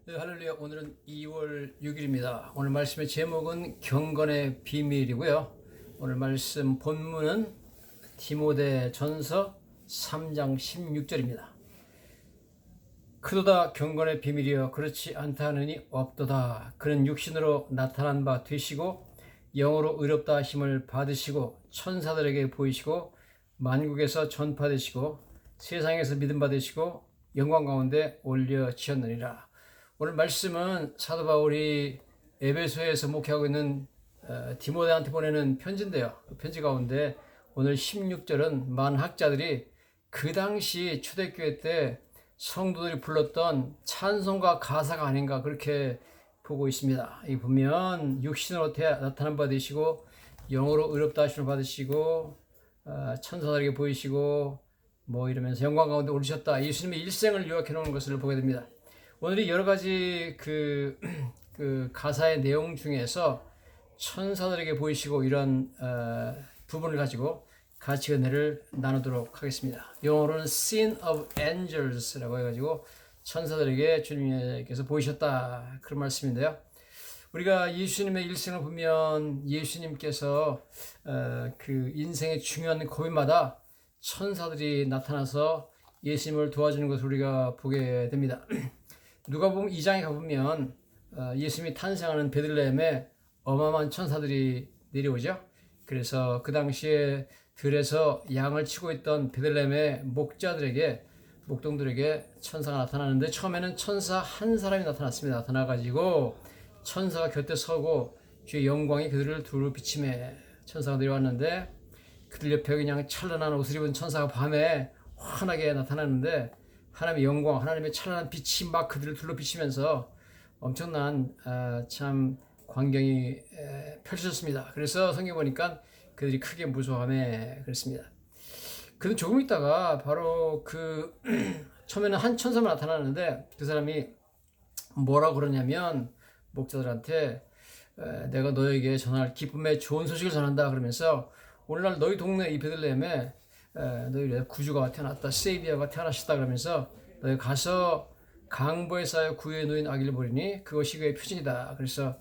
네, 할렐루야. 오늘은 2월 6일입니다. 오늘 말씀의 제목은 경건의 비밀이고요. 오늘 말씀 본문은 디모데 전서 3장 16절입니다. 그도다 경건의 비밀이여 그렇지 않다 하느니 없도다. 그는 육신으로 나타난 바 되시고 영으로 의롭다 하심을 받으시고 천사들에게 보이시고 만국에서 전파되시고 세상에서 믿음 받으시고 영광 가운데 올려지었느니라. 오늘 말씀은 사도 바울이 에베소에서 목회하고 있는 디모데한테 보내는 편지인데요. 그 편지 가운데 오늘 16절은 많은 학자들이 그 당시 초대교회 때 성도들이 불렀던 찬송가 가사가 아닌가 그렇게 보고 있습니다. 이 보면 육신으로 나타난 바 되시고 영으로 의롭다 하심을 받으시고 천사들에게 보이시고 뭐 이러면서 영광 가운데 오르셨다. 예수님의 일생을 요약해 놓은 것을 보게 됩니다. 오늘이 여러 가지 그 가사의 내용 중에서 천사들에게 보이시고 이런 부분을 가지고 같이 은혜를 나누도록 하겠습니다. 영어로는 Scene of Angels라고 해가지고 천사들에게 주님께서 보이셨다 그런 말씀인데요. 우리가 예수님의 일생을 보면 예수님께서 그 인생의 중요한 고비마다 천사들이 나타나서 예수님을 도와주는 것을 우리가 보게 됩니다. 누가복음 2장에 가보면 예수님이 탄생하는 베들레헴에 어마어마한 천사들이 내려오죠. 그래서 그 당시에 들에서 양을 치고 있던 베들레헴의 목동들에게 천사가 나타나는데 처음에는 천사 한 사람이 나타났습니다. 나타나가지고 천사가 곁에 서고 주의 영광이 그들을 두루 비치매 천사가 내려왔는데 그들 옆에 그냥 찬란한 옷을 입은 천사가 밤에 환하게 나타나는데 하나님의 영광, 하나님의 찬란한 빛이 막 그들을 둘러 비치면서 엄청난 참 광경이 펼쳐졌습니다. 그래서 성경 보니까 그들이 크게 무서워하며 그랬습니다. 근데 조금 있다가 바로 처음에는 한 천사만 나타나는데 그 사람이 뭐라고 그러냐면 목자들한테 내가 너에게 전할 기쁨의 좋은 소식을 전한다 그러면서 오늘날 너희 동네 이 베들레헴에 너희 구주가 태어났다, 세이비아가 태어나셨다 그러면서 너희 가서 강보에 쌓여 구유에 놓인 아기를 보리니 그것이 그의 표징이다. 그래서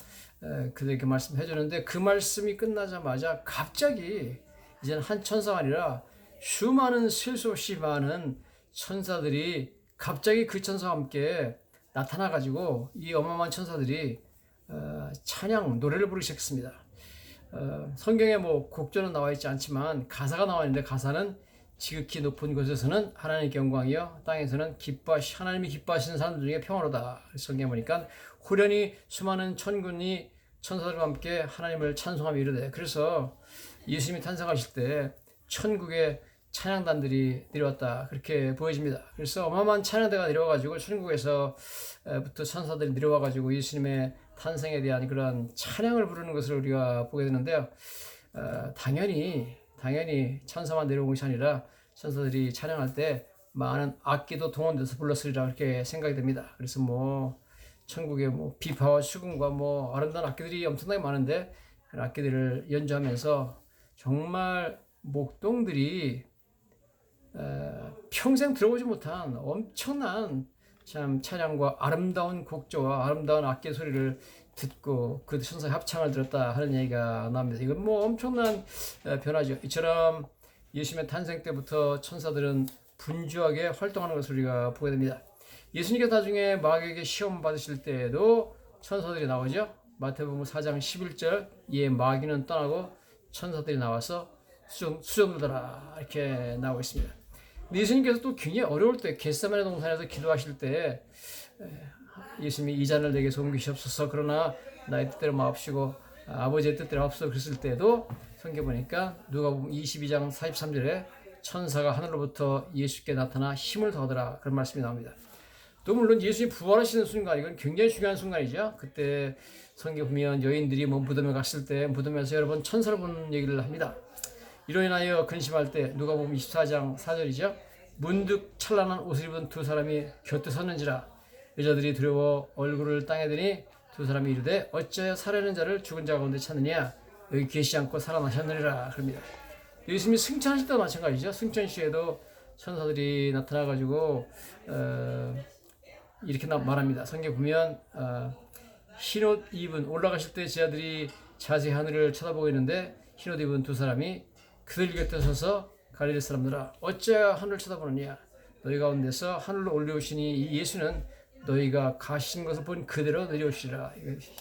그들에게 말씀해 주는데 그 말씀이 끝나자마자 갑자기 이제는 한 천사가 아니라 수많은 셀 수 없이 많은 천사들이 갑자기 그 천사와 함께 나타나 가지고 이 어마어마한 천사들이 찬양 노래를 부르기 시작했습니다. 성경에 뭐 곡조는 나와 있지 않지만 가사가 나와 있는데 가사는 지극히 높은 곳에서는 하나님의 영광이요 땅에서는 하나님이 기뻐하시는 사람 중에 평화로다. 성경에 보니까 후련히 수많은 천군이 천사들과 함께 하나님을 찬송하며 이르되 그래서 예수님이 탄생하실 때 천국에 찬양단들이 내려왔다 그렇게 보여집니다. 그래서 어마어마한 찬양대가 내려와가지고 천국에서부터 천사들이 내려와가지고 예수님의 탄생에 대한 그런 찬양을 부르는 것을 우리가 보게 되는데요. 당연히 천사만 내려온 것이 아니라 천사들이 찬양할 때 많은 악기도 동원돼서 불렀으리라 그렇게 생각이 됩니다. 그래서 뭐 천국에 뭐 비파와 수금과 뭐 아름다운 악기들이 엄청나게 많은데 그 악기들을 연주하면서 정말 목동들이 평생 들어보지 못한 엄청난 참 찬양과 아름다운 곡조와 아름다운 악기 소리를 듣고 그 천사의 합창을 들었다 하는 얘기가 나옵니다. 이건 뭐 엄청난 변화죠. 이처럼 예수님의 탄생 때부터 천사들은 분주하게 활동하는 것을 우리가 보게 됩니다. 예수님께서 나중에 마귀에게 시험 받으실 때에도 천사들이 나오죠. 마태복음 4장 11절 예 마귀는 떠나고 천사들이 나와서 수종들더라 이렇게 나오고 있습니다. 예수님께서 또 굉장히 어려울 때 겟세마네 동산에서 기도하실 때 예수님이 이 잔을 내게서 옮기시옵소서 그러나 나의 뜻대로 마옵시고 아버지의 뜻대로 하옵소서 그랬을 때도 성경 보니까 누가복음 22장 43절에 천사가 하늘로부터 예수께 나타나 힘을 더하더라 그런 말씀이 나옵니다. 또 물론 예수님이 부활하시는 순간 이건 굉장히 중요한 순간이죠. 그때 성경 보면 여인들이 뭐 무덤에 갔을 때 무덤에서 여러 번 천사를 보는 얘기를 합니다. 이로 인하여 근심할 때 누가복음 24장 4절이죠. 문득 찬란한 옷을 입은 두 사람이 곁에 섰는지라 여자들이 두려워 얼굴을 땅에 대니 두 사람이 이르되 어찌하여 살아있는 자를 죽은 자 가운데 찾느냐 여기 계시지 않고 살아나셨느니라 그럽니다. 예수님이 승천하실 때도 마찬가지죠. 승천시에도 천사들이 나타나가지고 이렇게 말합니다. 성경 보면 흰옷 입은 올라가실 때 제자들이 자세히 하늘을 쳐다보고 있는데 흰옷 입은 두 사람이 그들 곁에 서서 갈릴리 사람들아 어찌하여 하늘을 쳐다보느냐 너희 가운데서 하늘로 올려오시니 이 예수는 너희가 가신 것을 본 그대로 내려오시리라.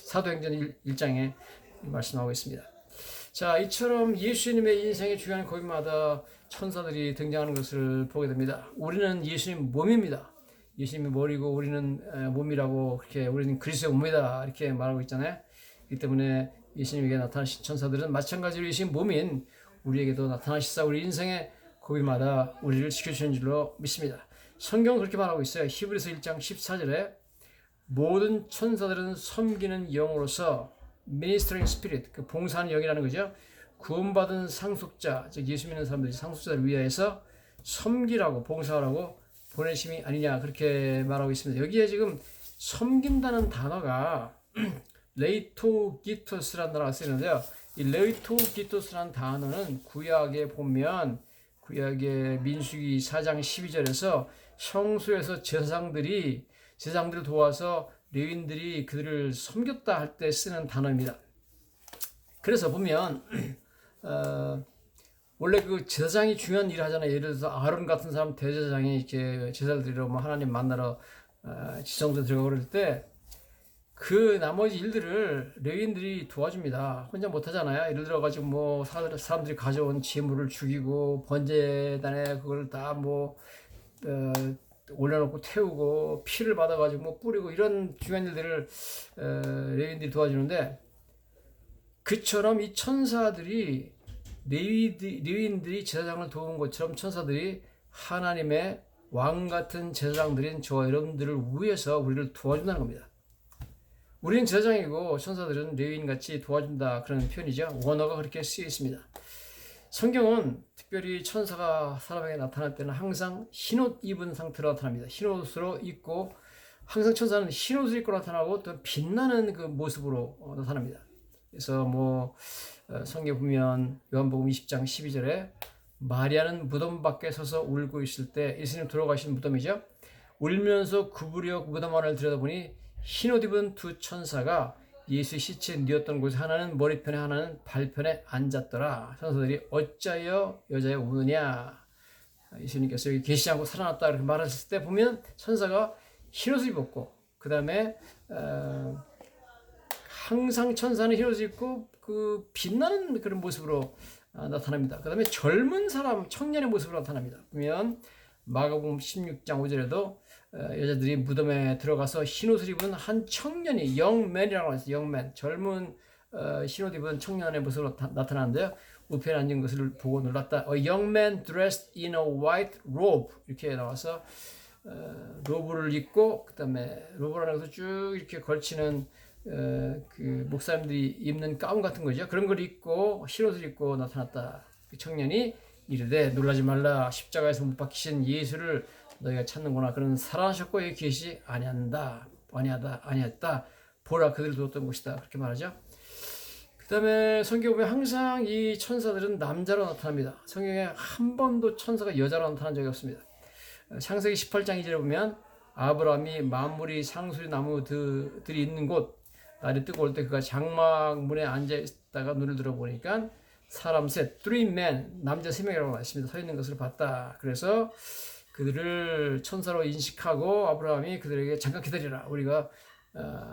사도행전 1장에 말씀하고 있습니다. 자, 이처럼 예수님의 인생의 중요한 고비마다 천사들이 등장하는 것을 보게 됩니다. 우리는 예수님 몸입니다. 예수님이 머리고 우리는 몸이라고 그렇게 우리는 그리스도의 몸이다 이렇게 말하고 있잖아요. 이 때문에 예수님에게 나타나신 천사들은 마찬가지로 예수님 몸인 우리에게도 나타나시사 우리 인생의 고비마다 우리를 지켜주시는 줄로 믿습니다. 성경은 그렇게 말하고 있어요. 히브리서 1장 14절에 모든 천사들은 섬기는 영으로서 ministering spirit, 그 봉사하는 영이라는 거죠. 구원받은 상속자, 즉 예수 믿는 사람들이 상속자를 위하여서 섬기라고 봉사하라고 보내심이 아니냐 그렇게 말하고 있습니다. 여기에 지금 섬긴다는 단어가 레이토기토스라는 단어가 쓰이는데요. 이 레이토기토스라는 단어는 구약에 보면 구약의 민수기 4장 12절에서 성소에서 제사장들을 도와서 레위인들이 그들을 섬겼다 할 때 쓰는 단어입니다. 그래서 보면 원래 그 제사장이 중요한 일을 하잖아요. 예를 들어서 아론 같은 사람 대제사장이 이렇게 제사를 드리러 하나님 만나러 지성소에 들어가고 그럴 때 그 나머지 일들을 레위인들이 도와줍니다. 혼자 못하잖아요. 예를 들어 가지고 뭐 사람들이 가져온 제물을 죽이고 번제단에 그걸 다 올려놓고 태우고 피를 받아가지고 뭐 뿌리고 이런 중요한 일들을 레위인들이 도와주는데 그처럼 이 천사들이 레위인들이 제사장을 도운 것처럼 천사들이 하나님의 왕 같은 제사장들인 저와 여러분들을 위해서 우리를 도와준다는 겁니다. 우리는 제사장이고 천사들은 레위인같이 도와준다 그런 표현이죠. 원어가 그렇게 쓰여 있습니다. 성경은 특별히 천사가 사람에게 나타날 때는 항상 흰옷 입은 상태로 나타납니다. 흰옷으로 입고 항상 천사는 흰옷을 입고 나타나고 또 빛나는 그 모습으로 나타납니다. 그래서 성경 보면 요한복음 20장 12절에 마리아는 무덤 밖에 서서 울고 있을 때 예수님 돌아가신 무덤이죠. 울면서 구부려 무덤 안을 들여다보니 흰옷 입은 두 천사가 예수의 시체 누웠던 곳에 하나는 머리편에 하나는 발편에 앉았더라. 천사들이 어찌하여 여자에 우느냐. 예수님께서 여기 계시지 않고 살아났다 이렇게 말하셨을 때 보면 천사가 흰옷을 입었고 그 다음에 항상 천사는 흰옷을 입고 그 빛나는 그런 모습으로 나타납니다. 그 다음에 젊은 사람 청년의 모습으로 나타납니다. 보면 마가복음 16장 5절에도 여자들이 무덤에 들어가서 흰옷을 입은 한 청년이 영맨이라고 했어요. 영맨 젊은 흰옷 입은 청년의 모습으로 나타나는데요. 우편에 앉은 것을 보고 놀랐다. A young man dressed in a white robe 이렇게 나와서 로브를 입고 그 다음에 로브라는 것을 쭉 이렇게 걸치는 그 목사님들이 입는 가운 같은 거죠. 그런 걸 입고 흰옷을 입고 나타났다. 그 청년이 이르되 놀라지 말라 십자가에서 못 박히신 예수를 너희가 찾는구나. 그는 살아나셨고 여기 계시지 아니했다. 보라 그들을 두었던 곳이다. 그렇게 말하죠. 그 다음에 성경에 보면 항상 이 천사들은 남자로 나타납니다. 성경에 한 번도 천사가 여자로 나타난 적이 없습니다. 창세기 18장 2절에 보면 아브라함이 만물이 상수리 나무들이 있는 곳 날이 뜨거울 때 그가 장막문에 앉아있다가 눈을 들어보니까 사람 셋, three men, 남자 3명이라고 말했습니다. 서 있는 것을 봤다. 그래서 그들을 천사로 인식하고 아브라함이 그들에게 잠깐 기다리라. 우리가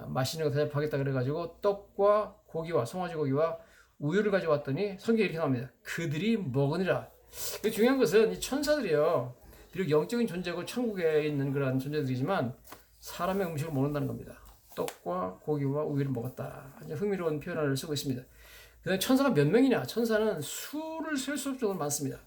맛있는 거 대접하겠다 그래가지고 떡과 고기와 송아지 고기와 우유를 가져왔더니 성경에 이렇게 나옵니다. 그들이 먹으니라. 중요한 것은 이 천사들이요. 비록 영적인 존재고 천국에 있는 그런 존재들이지만 사람의 음식을 먹는다는 겁니다. 떡과 고기와 우유를 먹었다. 아주 흥미로운 표현을 쓰고 있습니다. 그다음에 천사가 몇 명이냐? 천사는 수를 셀 수 없을 정도로 많습니다.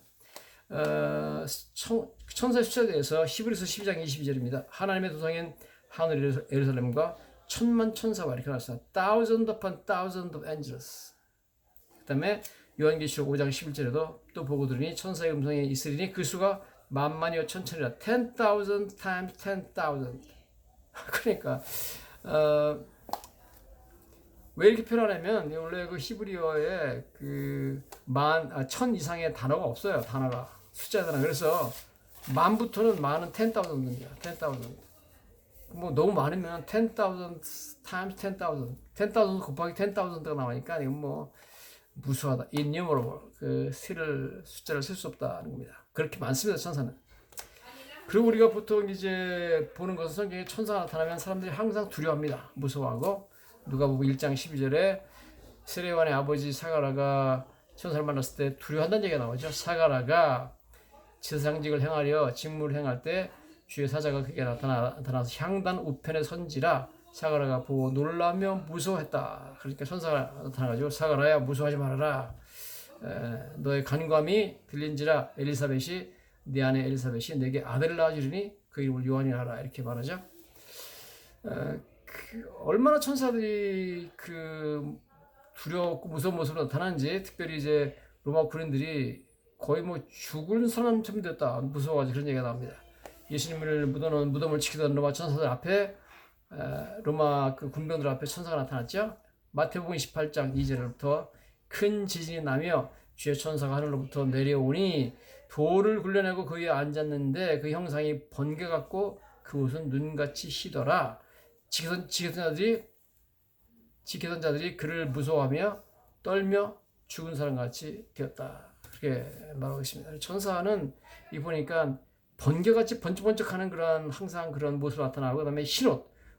천사의 숫자에 대해서 히브리서 12장 22절입니다. 하나님의 도성인 하늘 예루살렘과 천만 천사와 이렇게 나왔습니다. Thousand upon thousand of angels. 그 다음에 요한계시록 5장 11절에도 또 보고 들으니 천사의 음성이 있으리니 그 수가 만만이여 천천이라. 10,000 times 10,000. 그러니까 왜 이렇게 표현하냐면 원래 그 히브리어에 천 이상의 단어가 없어요. 단어가 숫자 단어. 그래서 만부터는 만은 10,000입니다. 10,000. 뭐 너무 많으면 10,000 times 10,000, 10,000 곱하기 10,000가 나오니까 이건 뭐 무수하다, innumerable, 그 숫자를 셀 수 없다는 겁니다. 그렇게 많습니다, 천사는. 그리고 우리가 보통 이제 보는 것은 성경에 천사가 나타나면 사람들이 항상 두려워합니다. 무서워하고. 누가복음 1장 12절에 세례요한의 아버지 사가랴가 천사를 만났을 때 두려워한다는 얘기가 나오죠. 사가랴가 지상직을 행하려 직무를 행할 때 주의 사자가 그에게 나타나서 향단 우편에 선지라 사가랴가 보고 놀라며 무서워했다. 그러니까 천사가 나타나가지고 사가랴야 무서워하지 말아라. 너의 간감이 들린지라 네 아내 엘리사벳이 내게 아들을 낳아주리니 그 이름을 요한이라 하라. 이렇게 말하죠. 얼마나 천사들이 그 두렵고 무서운 모습으로 나타나는지, 특별히 이제 로마 군인들이 거의 뭐 죽을 사람처럼 됐다, 무서워가지고 그런 얘기가 나옵니다. 예수님을 묻어놓은 무덤을 지키던 로마 천사들 앞에, 로마 그 군병들 앞에 천사가 나타났죠. 마태복음 28장 2절부터 큰 지진이 나며 주의 천사가 하늘로부터 내려오니 돌을 굴려내고 그 위에 앉았는데 그 형상이 번개 같고 그 옷은 눈같이 희더라. 지키던 자들이 그를 무서워하며 떨며 죽은 사람같이 되었다. 그렇게 말하고 있습니다. 천사는 이 보니까 번개같이 번쩍번쩍하는 그런 항상 그런 모습으로 나타나고, 그다음에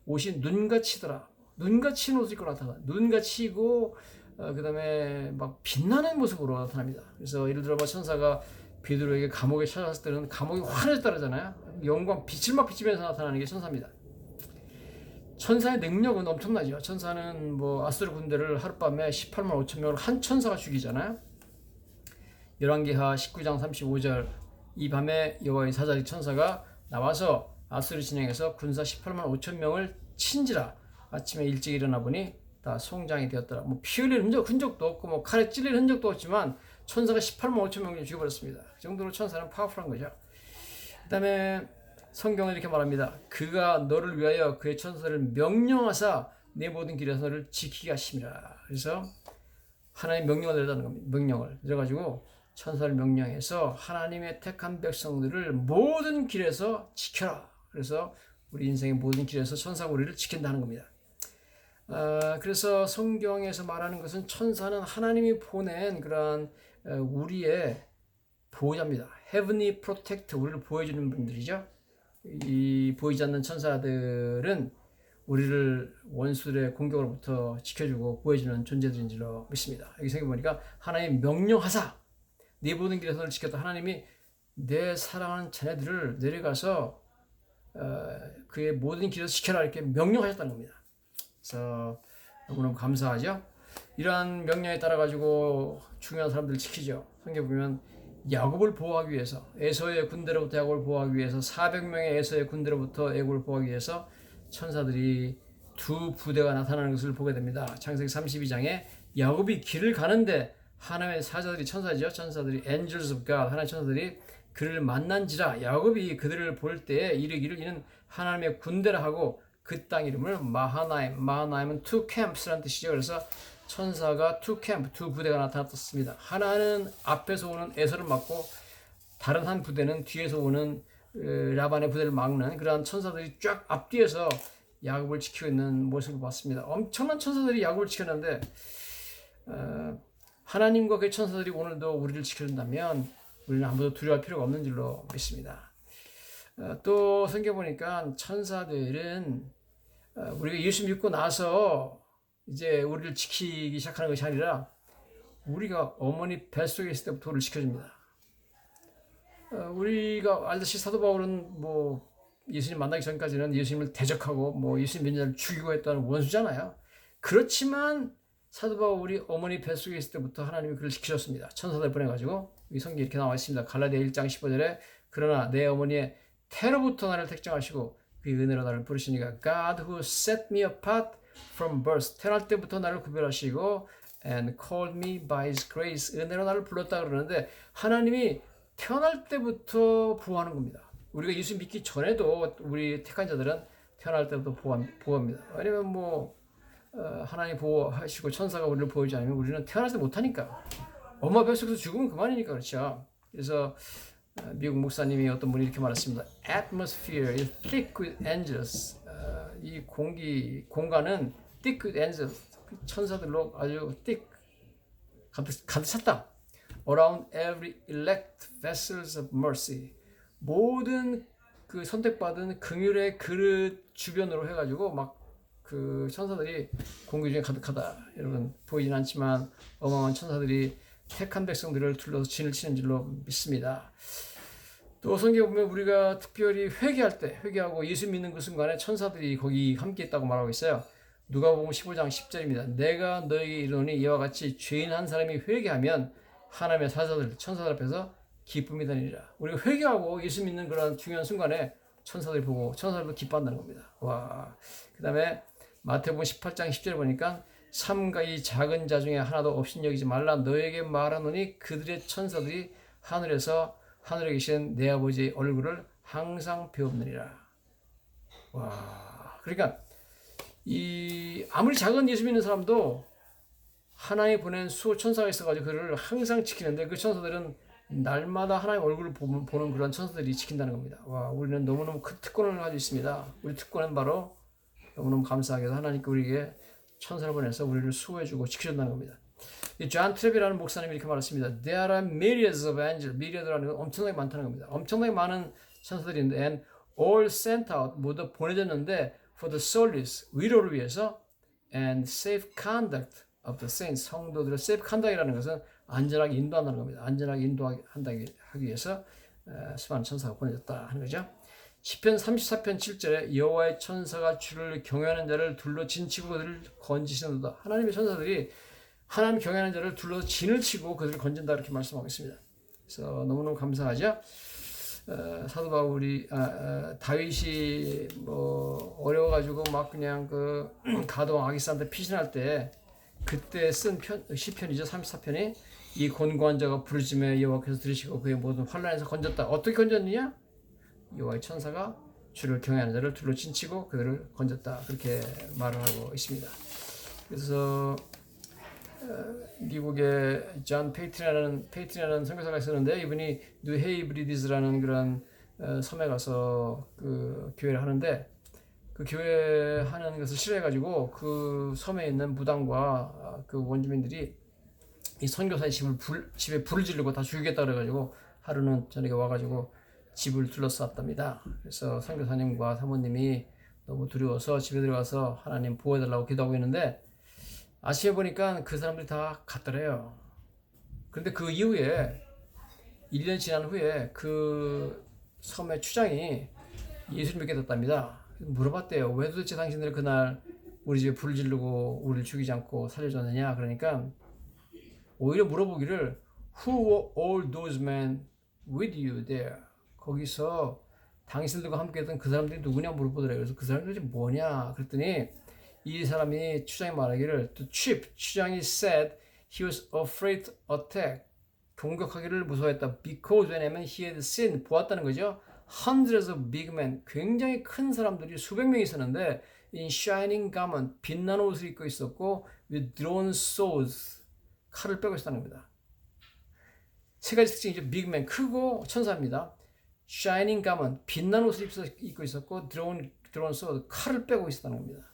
옷이 눈같이더라. 눈같이 흰 옷을 입고 나타나. 눈같이고 그다음에 막 빛나는 모습으로 나타납니다. 그래서 예를 들어 천사가 베드로에게 감옥에 찾아왔을 때는 감옥이 환해졌다 그러잖아요. 영광 빛을 막 비치면서 나타나는 게 천사입니다. 천사의 능력은 엄청나죠. 천사는 뭐 아수르 군대를 하룻밤에 18만 5천 명을 한 천사가 죽이잖아요. 열왕기하 19장 35절 이 밤에 여호와의 사자리 천사가 나와서 아수르 진영에서 군사 18만 5천 명을 친지라. 아침에 일찍 일어나 보니 다 송장이 되었더라. 뭐 피 흘린 흔적도 없고 뭐 칼에 찔린 흔적도 없지만 천사가 18만 5천 명을 죽여버렸습니다. 그 정도로 천사는 파워풀한 거죠. 그 다음에 성경은 이렇게 말합니다. 그가 너를 위하여 그의 천사를 명령하사 내 모든 길에서 너를 지키게 하심이라. 그래서 하나님 명령을 내렸다는 겁니다. 명령을 내려가지고 천사를 명령해서 하나님의 택한 백성들을 모든 길에서 지켜라. 그래서 우리 인생의 모든 길에서 천사가 우리를 지킨다는 겁니다. 그래서 성경에서 말하는 것은 천사는 하나님이 보낸 그런 우리의 보호자입니다. Heavenly Protector, 우리를 보호해주는 분들이죠. 이 보이지 않는 천사들은 우리를 원수들의 공격으로부터 지켜주고 보호해주는 존재들인 줄로 믿습니다. 여기 생각해보니까 하나님 명령하사 네 모든 길에서 너를 지켰다. 하나님이 내 사랑하는 자녀들을 내려가서 그의 모든 길에서 지켜라 이렇게 명령하셨다는 겁니다. 그래서 너무너무 감사하죠. 이러한 명령에 따라 가지고 중요한 사람들을 지키죠. 성경 보면 야곱을 보호하기 위해서, 에서의 군대로부터 야곱을 보호하기 위해서, 400명의 에서의 군대로부터 야곱을 보호하기 위해서 천사들이 두 부대가 나타나는 것을 보게 됩니다. 창세기 32장에 야곱이 길을 가는데 하나님의 사자들이, 천사죠, 천사들이 angels of God, 하나님의 천사들이 그를 만난지라. 야곱이 그들을 볼 때에 이르기를 이는 하나님의 군대라 하고 그 땅 이름을 마하나임은 two camps라는 뜻이죠. 그래서 천사가 two camp, 두 부대가 나타났습니다. 하나는 앞에서 오는 에서를 막고 다른 한 부대는 뒤에서 오는 라반의 부대를 막는 그러한 천사들이 쫙 앞뒤에서 야곱을 지키고 있는 모습을 봤습니다. 엄청난 천사들이 야곱을 지켰는데 하나님과 그 천사들이 오늘도 우리를 지켜준다면 우리는 아무도 두려워할 필요가 없는 줄로 믿습니다. 또 성경 보니까 천사들은 우리가 예수 믿고 나서 이제 우리를 지키기 시작하는 것이 아니라 우리가 어머니 뱃속에 있을 때부터 우리를 지켜줍니다. 우리가 알다시피 사도 바울은 뭐 예수님 만나기 전까지는 예수님을 대적하고 뭐 예수님 믿는 자를 죽이고 했다는 원수잖아요. 그렇지만 사도 바울이 어머니 뱃속에 있을 때부터 하나님이 그를 지키셨습니다. 천사들 보내가지고 이 성경에 이렇게 나와 있습니다. 갈라디아 1장 15절에 그러나 내 어머니의 태로부터 나를 택정하시고 그 은혜로 나를 부르시니까 God who set me apart from birth, 태어날 때부터 나를 구별하시고 and called me by his grace, 은혜로 나를 불렀다 그러는데 하나님이 태어날 때부터 보호하는 겁니다. 우리가 예수 믿기 전에도 우리 택한 자들은 태어날 때부터 보호합니다. 왜냐면 뭐 하나님 보호하시고 천사가 우리를 보호하지 않으면 우리는 태어날 때 못하니까. 엄마 뱃속에서 죽으면 그만이니까. 그렇죠. 그래서 미국 목사님이 어떤 분이 이렇게 말했습니다. Atmosphere is thick with angels. 이 공간은 thick with angels, 천사들로 아주 thick, 가득 찼다. Around every elect vessels of mercy. 모든 그 선택받은 긍휼의 그릇 주변으로 해가지고 막 그 천사들이 공기 중에 가득하다. 여러분 보이진 않지만 어마어마한 천사들이 택한 백성들을 둘러서 진을 치는 줄로 믿습니다. 또 성경에 보면 우리가 특별히 회개하고 예수 믿는 그 순간에 천사들이 거기 함께 있다고 말하고 있어요. 누가복음 15장 10절입니다. 내가 너에게 이르노니 이와 같이 죄인 한 사람이 회개하면 하나님의 천사들 앞에서 기쁨이 되리라. 우리가 회개하고 예수 믿는 그런 중요한 순간에 천사들이 보고 천사들도 기뻐한다는 겁니다. 와. 그다음에 마태복음 18장 10절에 보니까 삼가 이 작은 자 중에 하나도 없인 여기지 말라. 너에게 말하노니 그들의 천사들이 하늘에 계신 내 아버지의 얼굴을 항상 배우느니라. 와. 그러니까 아무리 작은 예수 믿는 사람도 하나님이 보낸 수호 천사가 있어가지고 그를 항상 지키는데 그 천사들은 날마다 하나님 얼굴을 보는 그런 천사들이 지킨다는 겁니다. 와, 우리는 너무너무 큰 특권을 가지고 있습니다. 우리 특권은 바로 너무너무 감사하게도 하나님께 우리에게 천사를 보내서 우리를 수호해주고 지켜준다는 겁니다. 이 존 트랩이라는 목사님이 이렇게 말했습니다. There are myriads of angels. myriad라는 건 엄청나게 많다는 겁니다. 엄청나게 많은 천사들이 있는데 and all sent out, 모두 보내졌는데 for the solace, 위로를 위해서 and safe conduct of the saints, 성도들의 safe conduct이라는 것은 안전하게 인도한다는 겁니다. 안전하게 인도하기 위해서 수많은 천사가 보내졌다 하는 거죠. 시편 34편 7절에 여호와의 천사가 주를 경외하는 자를 둘러 진치고 그들을 건지시는도다. 하나님의 천사들이 하나님 경외하는 자를 둘러 진을 치고 그들을 건진다 이렇게 말씀하고 있습니다. 그래서 너무너무 감사하죠. 사도 바울이 다윗이 뭐 어려워가지고 막 그냥 그 가도 아기스한테 피신할 때 그때 쓴 시편이죠. 34편이 이 곤고한 자가 부르짖음에 여호와께서 들으시고 그의 모든 환난에서 건졌다. 어떻게 건졌느냐? 여호와의 천사가 주를 경외하는 자를 둘러 진치고 그들을 건졌다. 그렇게 말을 하고 있습니다. 그래서 미국의 존 페이튼이라는 선교사가 있었는데 이분이 뉴 헤이브리디즈라는 그런 섬에 가서 그 교회를 하는데 그 교회 하는 것을 싫어해가지고 그 섬에 있는 무당과 그 원주민들이 이 선교사의 집에 불을 지르고 다 죽이겠다 그래가지고 하루는 저녁에 와가지고 집을 둘러쌌답니다. 그래서 선교사님과 사모님이 너무 두려워서 집에 들어가서 하나님 보호해달라고 기도하고 있는데 아침에 보니까 그 사람들이 다 갔더래요. 그런데 그 이후에 1년 지난 후에 그 섬의 추장이 예수를 믿게 됐답니다. 물어봤대요. 왜 도대체 당신들이 그날 우리 집에 불을 지르고 우리를 죽이지 않고 살려줬느냐. 그러니까 오히려 물어보기를 Who were all those men with you there? 거기서 당신들과 함께 했던 그 사람들이 누구냐 물어보더래요. 그래서 그 사람들이 뭐냐 그랬더니 이 사람이 추장이 말하기를 to trip, 추장이 said he was afraid to attack, 공격하기를 무서워했다. because 왜냐면 he had seen, 보았다는 거죠. hundreds of big men, 굉장히 큰 사람들이 수백 명이 있었는데 in shining garment, 빛나는 옷을 입고 있었고 with drawn swords, 칼을 빼고 있었다는 겁니다. 세 가지 특징이죠. big man, 크고 천사입니다. shining garment, 빛나는 옷을 입고 있었고 drawn sword, 칼을 빼고 있었다는 겁니다.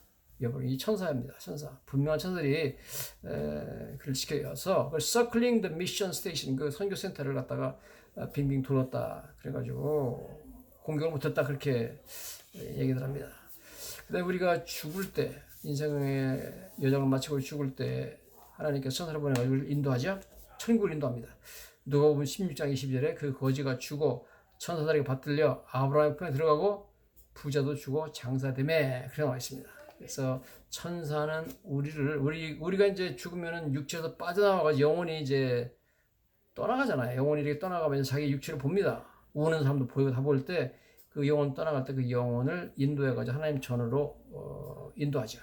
여러분, 이 천사입니다. 천사. 분명한 천사들이 그를 지켜서 circling the mission station, 그 선교 센터를 갖다가 빙빙 돌았다. 그래가지고 공격을 못했다. 그렇게 얘기들 합니다. 그다음에 우리가 죽을 때, 인생의 여정을 마치고 죽을 때 하나님께서 천사를 보내가지고 인도하죠. 천국을 인도합니다. 누가복음 16장 22절에 그 거지가 죽어 천사들에게 받들려 아브라함의 품에 들어가고 부자도 죽어 장사되매, 그렇게 나와 있습니다. 그래서 천사는 우리가 이제 죽으면은 육체에서 빠져나와가 영혼이 이제 떠나가잖아요. 영혼이 이렇게 떠나가면서 자기 육체를 봅니다. 우는 사람도 보이고 다 볼 때 그 영혼 떠나갈 때 그 영혼을 인도해가지고 하나님 전으로 인도하죠.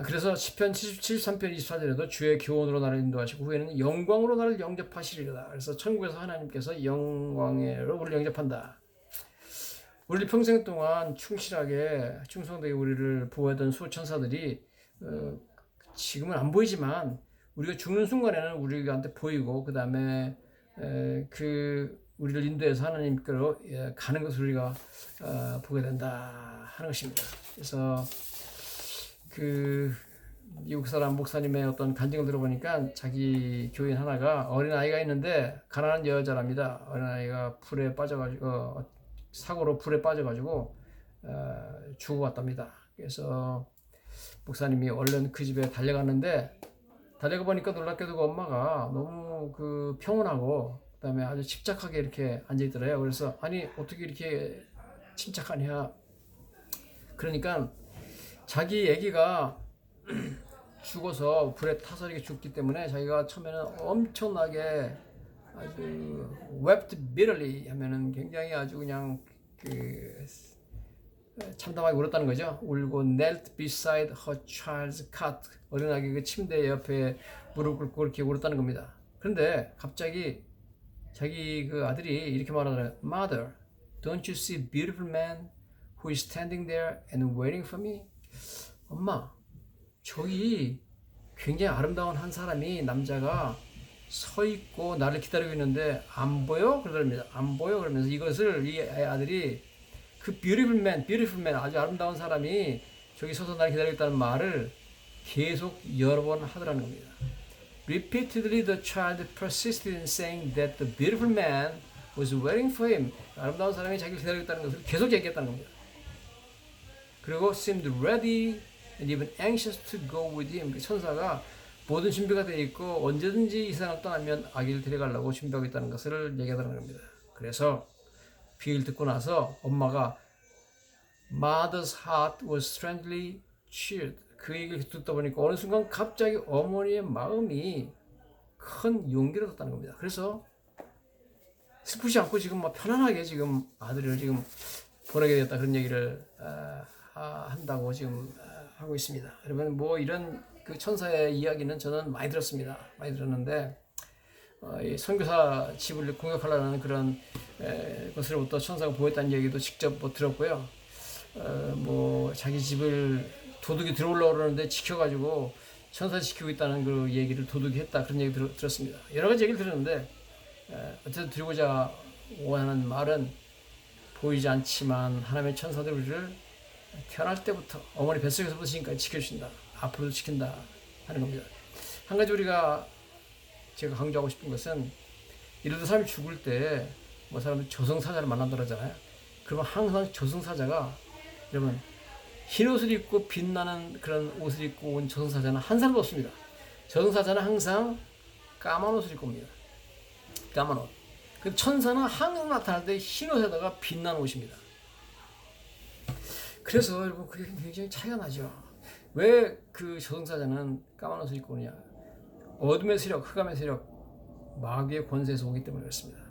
그래서 시편 73편 24절에도 주의 교훈으로 나를 인도하시고 후에는 영광으로 나를 영접하시리로다. 그래서 천국에서 하나님께서 영광으로 우리를 영접한다. 우리 평생 동안 충성되게 우리를 보호하던 수호천사들이 지금은 안 보이지만 우리가 죽는 순간에는 우리한테 보이고 그 다음에 그 우리를 인도해서 하나님께로 가는 것을 우리가 보게 된다 하는 것입니다. 그래서 그 미국 사람 목사님의 어떤 간증을 들어보니까 자기 교인 하나가 어린 아이가 있는데 가난한 여자랍니다. 어린 아이가 불에 빠져가지고 사고로 불에 빠져가지고 죽어갔답니다. 그래서 목사님이 얼른 그 집에 달려갔는데 달려가 보니까 놀랍게도 그 엄마가 너무 그 평온하고 그다음에 아주 침착하게 이렇게 앉아 있더래요. 그래서 아니 어떻게 이렇게 침착하냐? 그러니까 자기 아기가 죽어서 불에 타서 이렇게 죽기 때문에 자기가 처음에는 엄청나게 아주 wept bitterly 하면은 굉장히 아주 그냥 그 참담하게 울었다는 거죠. 울고 knelt beside her child's cot, 어린아기 그 침대 옆에 무릎 꿇고 그렇게 울었다는 겁니다. 그런데 갑자기 자기 그 아들이 이렇게 말하더래요. Mother, don't you see beautiful man who is standing there and waiting for me? 엄마, 저기 굉장히 아름다운 한 사람이 남자가 서 있고 나를 기다리고 있는데 안 보여? 그러더랍니다. 안 보여? 그러면서 이것을 이 아들이 그 beautiful man 아주 아름다운 사람이 저기 서서 나를 기다리고 있다는 말을 계속 여러 번 하더라는 겁니다. Repeatedly the child persisted in saying that the beautiful man was waiting for him. 아름다운 사람이 자기를 기다리고 있다는 것을 계속 얘기했다는 겁니다. 그리고 seemed ready and even anxious to go with him. 천사가 모든 준비가 되어 있고 언제든지 이 세상을 떠나면 아기를 데려가려고 준비하고 있다는 것을 얘기하더라는 겁니다. 그래서 그 얘기를 듣고 나서 엄마가 Mother's heart was strangely cheered. 그 얘기를 듣다 보니까 어느 순간 갑자기 어머니의 마음이 큰 용기를 얻었다는 겁니다. 그래서 슬프지 않고 지금 막 편안하게 지금 아들을 지금 보내게 됐다 그런 얘기를 한다고 지금 하고 있습니다. 여러분 뭐 이런 그 천사의 이야기는 저는 많이 들었습니다. 많이 들었는데 이 선교사 집을 공격하려는 그런 것으로부터 천사가 보였다는 얘기도 직접 뭐 들었고요. 뭐 자기 집을 도둑이 들어오려고 그러는데 지켜가지고 천사 지키고 있다는 그 얘기를 도둑이 했다 그런 얘기 들었습니다. 여러 가지 얘기를 들었는데 어쨌든 드리고자 원하는 말은 보이지 않지만 하나님의 천사들 우리를 태어날 때부터 어머니 뱃속에서부터 지금까지 지켜주신다. 앞으로도 지킨다 하는 겁니다. 한 가지 우리가 제가 강조하고 싶은 것은 이러다 사람이 죽을 때 뭐 사람들이 저승사자를 만난다 그러잖아요. 그러면 항상 저승사자가 여러분 흰 옷을 입고 빛나는 그런 옷을 입고 온 저승사자는 한 사람도 없습니다. 저승사자는 항상 까만 옷을 입고 옵니다. 까만 옷. 그 천사는 항상 나타날 때 흰 옷에다가 빛나는 옷입니다. 그래서 여러분 그게 굉장히 차이가 나죠. 왜 그 저승사자는 까만 옷을 입고 오느냐? 어둠의 세력, 흑암의 세력, 마귀의 권세에서 오기 때문에 그렇습니다.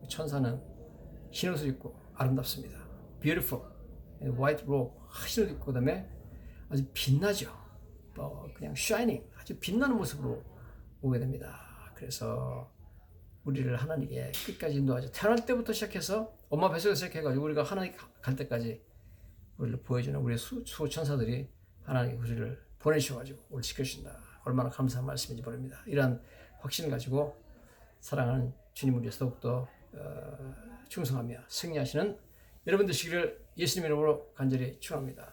천사는 흰 옷을 입고 아름답습니다. Beautiful, white robe, 흰 옷을 입고 그다음에 아주 빛나죠. 그냥 shining, 아주 빛나는 모습으로 오게 됩니다. 그래서 우리를 하나님께 끝까지 인도하죠. 태어날 때부터 시작해서 엄마 뱃속에서 시작해가지고 우리가 하나님 갈 때까지 우리를 보여주는 우리의 수천사들이 하나님의 우리를 보내주셔가지고 우리를 지켜주신다. 얼마나 감사한 말씀인지 모릅니다. 이러한 확신을 가지고 사랑하는 주님을 위해서 더욱더 충성하며 승리하시는 여러분 되시기를 예수님 이름으로 간절히 축원합니다.